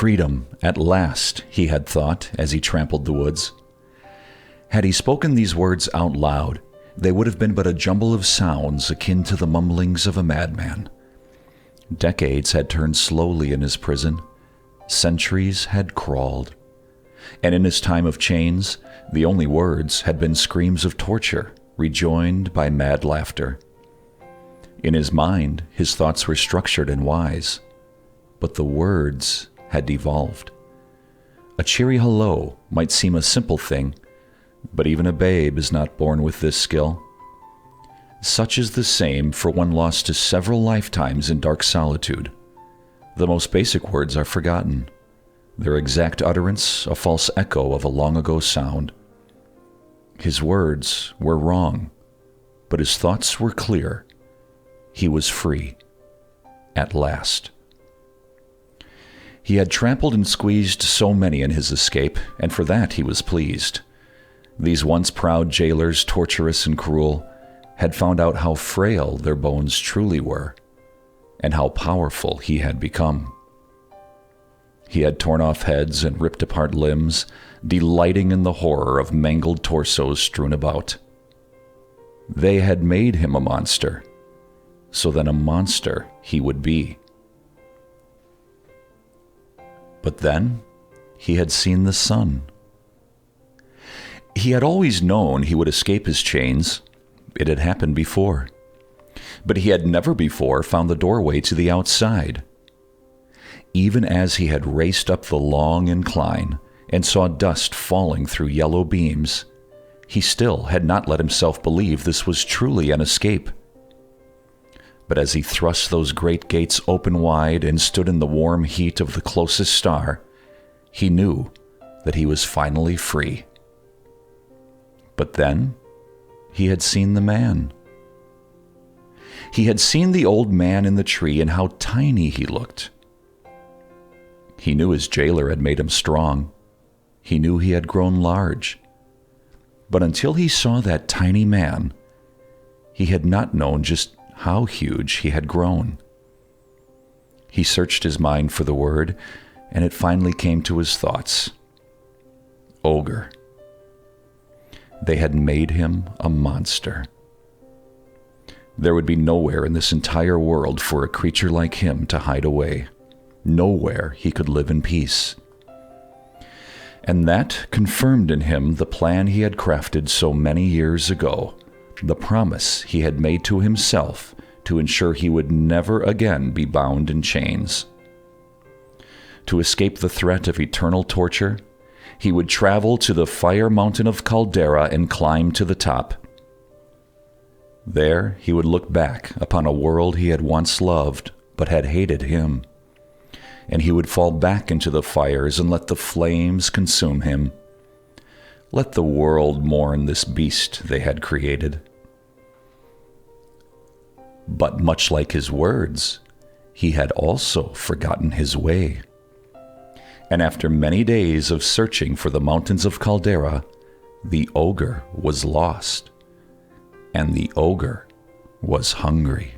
Freedom, at last, he had thought as he trampled the woods. Had he spoken these words out loud, they would have been but a jumble of sounds akin to the mumblings of a madman. Decades had turned slowly in his prison. Centuries had crawled. And in his time of chains, the only words had been screams of torture, rejoined by mad laughter. In his mind, his thoughts were structured and wise, but the words had devolved. A cheery hello might seem a simple thing, but even a babe is not born with this skill. Such is the same for one lost to several lifetimes in dark solitude. The most basic words are forgotten, their exact utterance a false echo of a long-ago sound. His words were wrong, but his thoughts were clear. He was free, at last. He had trampled and squeezed so many in his escape, and for that he was pleased. These once proud jailers, torturous and cruel, had found out how frail their bones truly were, and how powerful he had become. He had torn off heads and ripped apart limbs, delighting in the horror of mangled torsos strewn about. They had made him a monster, so then a monster he would be. But then he had seen the sun. He had always known he would escape his chains. It had happened before. But he had never before found the doorway to the outside. Even as he had raced up the long incline and saw dust falling through yellow beams, he still had not let himself believe this was truly an escape. But as he thrust those great gates open wide and stood in the warm heat of the closest star, he knew that he was finally free. But then he had seen the man. He had seen the old man in the tree and how tiny he looked. He knew his jailer had made him strong. He knew he had grown large. But until he saw that tiny man, he had not known just how huge he had grown. He searched his mind for the word, and it finally came to his thoughts. Ogre. They had made him a monster. There would be nowhere in this entire world for a creature like him to hide away. Nowhere he could live in peace. And that confirmed in him the plan he had crafted so many years ago, the promise he had made to himself to ensure he would never again be bound in chains. To escape the threat of eternal torture, he would travel to the fire mountain of Caldera and climb to the top. There he would look back upon a world he had once loved but had hated him, and he would fall back into the fires and let the flames consume him. Let the world mourn this beast they had created. But much like his words, he had also forgotten his way. And after many days of searching for the mountains of Caldera, the ogre was lost, and the ogre was hungry.